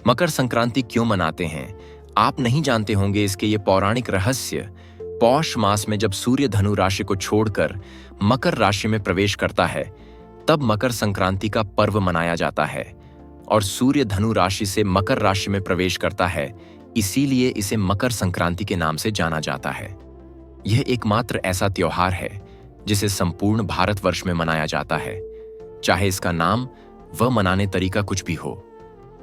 मकर संक्रांति क्यों मनाते हैं आप नहीं जानते होंगे। इसके ये पौराणिक रहस्य। पौष मास में जब सूर्य धनु राशि को छोड़कर मकर राशि में प्रवेश करता है तब मकर संक्रांति का पर्व मनाया जाता है। और सूर्य धनु राशि से मकर राशि में प्रवेश करता है, इसीलिए इसे मकर संक्रांति के नाम से जाना जाता है। यह एकमात्र ऐसा त्योहार है जिसे संपूर्ण भारतवर्ष में मनाया जाता है, चाहे इसका नाम व मनाने तरीका कुछ भी हो।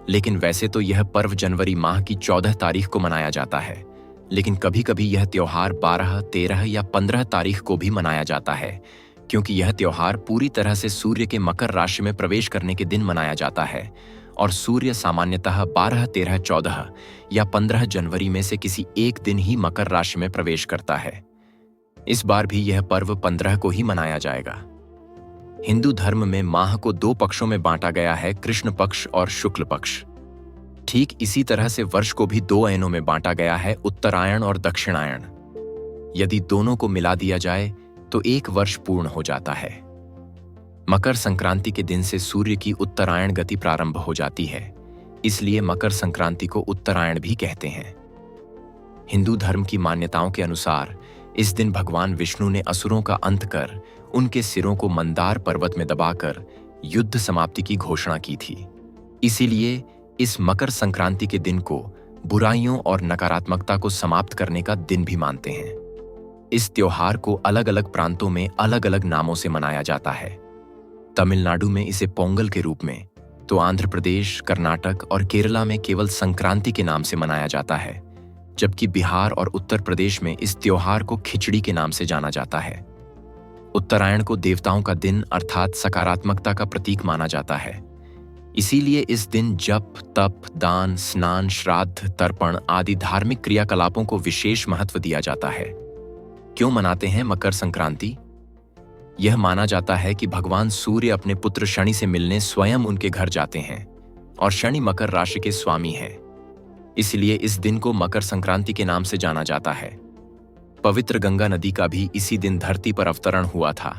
लेकिन वैसे तो यह पर्व जनवरी माह की 14 तारीख को मनाया जाता है, लेकिन कभी कभी यह त्योहार 12, 13 या 15 तारीख को भी मनाया जाता है, क्योंकि यह त्योहार पूरी तरह से सूर्य के मकर राशि में प्रवेश करने के दिन मनाया जाता है। और सूर्य सामान्यतः 12, 13, 14 या 15 जनवरी में से किसी एक दिन ही मकर राशि में प्रवेश करता है। इस बार भी यह पर्व 15 को ही मनाया जाएगा। हिंदू धर्म में माह को 2 पक्षों में बांटा गया है, कृष्ण पक्ष और शुक्ल पक्ष। ठीक इसी तरह से वर्ष को भी 2 अयनों में बांटा गया है, उत्तरायण और दक्षिणायण। यदि दोनों को मिला दिया जाए तो 1 वर्ष पूर्ण हो जाता है। मकर संक्रांति के दिन से सूर्य की उत्तरायण गति प्रारंभ हो जाती है, इसलिए मकर संक्रांति को उत्तरायण भी कहते हैं। हिंदू धर्म की मान्यताओं के अनुसार इस दिन भगवान विष्णु ने असुरों का अंत कर उनके सिरों को मंदार पर्वत में दबाकर युद्ध समाप्ति की घोषणा की थी। इसीलिए इस मकर संक्रांति के दिन को बुराइयों और नकारात्मकता को समाप्त करने का दिन भी मानते हैं। इस त्योहार को अलग अलग प्रांतों में अलग अलग नामों से मनाया जाता है। तमिलनाडु में इसे पोंगल के रूप में, तो आंध्र प्रदेश, कर्नाटक और केरला में केवल संक्रांति के नाम से मनाया जाता है, जबकि बिहार और उत्तर प्रदेश में इस त्योहार को खिचड़ी के नाम से जाना जाता है। उत्तरायण को देवताओं का दिन अर्थात सकारात्मकता का प्रतीक माना जाता है। इसीलिए इस दिन जप, तप, दान, स्नान, श्राद्ध, तर्पण आदि धार्मिक क्रियाकलापों को विशेष महत्व दिया जाता है। क्यों मनाते हैं मकर संक्रांति? यह माना जाता है कि भगवान सूर्य अपने पुत्र शनि से मिलने स्वयं उनके घर जाते हैं और शनि मकर राशि के स्वामी हैं। इसलिए इस दिन को मकर संक्रांति के नाम से जाना जाता है। पवित्र गंगा नदी का भी इसी दिन धरती पर अवतरण हुआ था,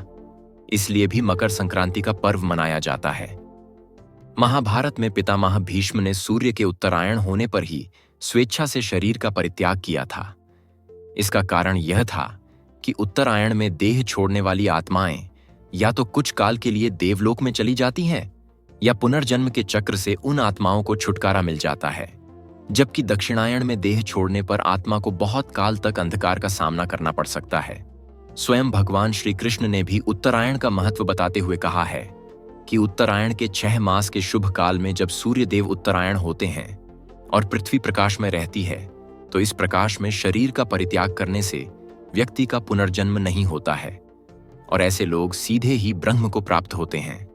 इसलिए भी मकर संक्रांति का पर्व मनाया जाता है। महाभारत में पितामह भीष्म ने सूर्य के उत्तरायण होने पर ही स्वेच्छा से शरीर का परित्याग किया था। इसका कारण यह था कि उत्तरायण में देह छोड़ने वाली आत्माएं या तो कुछ काल के लिए देवलोक में चली जाती हैं या पुनर्जन्म के चक्र से उन आत्माओं को छुटकारा मिल जाता है, जबकि दक्षिणायण में देह छोड़ने पर आत्मा को बहुत काल तक अंधकार का सामना करना पड़ सकता है। स्वयं भगवान श्री कृष्ण ने भी उत्तरायण का महत्व बताते हुए कहा है कि उत्तरायण के 6 मास के शुभ काल में जब सूर्य देव उत्तरायण होते हैं और पृथ्वी प्रकाश में रहती है, तो इस प्रकाश में शरीर का परित्याग करने से व्यक्ति का पुनर्जन्म नहीं होता है और ऐसे लोग सीधे ही ब्रह्म को प्राप्त होते हैं।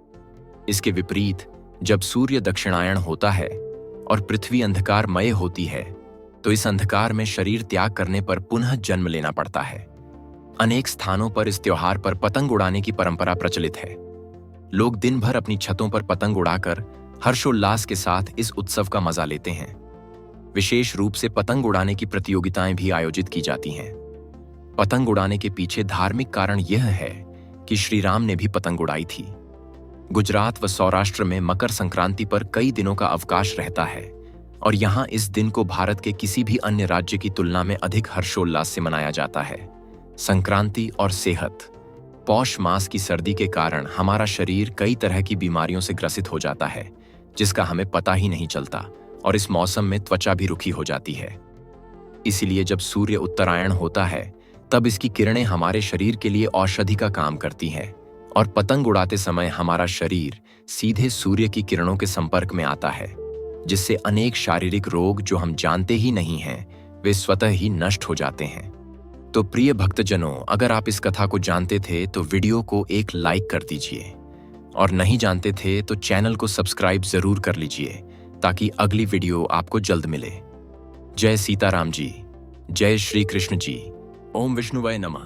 इसके विपरीत जब सूर्य दक्षिणायण होता है और पृथ्वी अंधकारमय होती है, तो इस अंधकार में शरीर त्याग करने पर पुनः जन्म लेना पड़ता है। अनेक स्थानों पर इस त्योहार पर पतंग उड़ाने की परंपरा प्रचलित है। लोग दिन भर अपनी छतों पर पतंग उड़ाकर हर्षोल्लास के साथ इस उत्सव का मजा लेते हैं। विशेष रूप से पतंग उड़ाने की प्रतियोगिताएं भी आयोजित की जाती हैं। पतंग उड़ाने के पीछे धार्मिक कारण यह है कि श्री राम ने भी पतंग उड़ाई थी। गुजरात व सौराष्ट्र में मकर संक्रांति पर कई दिनों का अवकाश रहता है और यहाँ इस दिन को भारत के किसी भी अन्य राज्य की तुलना में अधिक हर्षोल्लास से मनाया जाता है। संक्रांति और सेहत। पौष मास की सर्दी के कारण हमारा शरीर कई तरह की बीमारियों से ग्रसित हो जाता है, जिसका हमें पता ही नहीं चलता, और इस मौसम में त्वचा भी रुखी हो जाती है। इसीलिए जब सूर्य उत्तरायण होता है तब इसकी किरणें हमारे शरीर के लिए औषधि का काम करती हैं और पतंग उड़ाते समय हमारा शरीर सीधे सूर्य की किरणों के संपर्क में आता है, जिससे अनेक शारीरिक रोग जो हम जानते ही नहीं हैं, वे स्वतः ही नष्ट हो जाते हैं। तो प्रिय भक्तजनों, अगर आप इस कथा को जानते थे तो वीडियो को एक लाइक कर दीजिए, और नहीं जानते थे तो चैनल को सब्सक्राइब जरूर कर लीजिए ताकि अगली वीडियो आपको जल्द मिले। जय सीताराम जी, जय श्री कृष्ण जी। ओम विष्णुवाय नमः।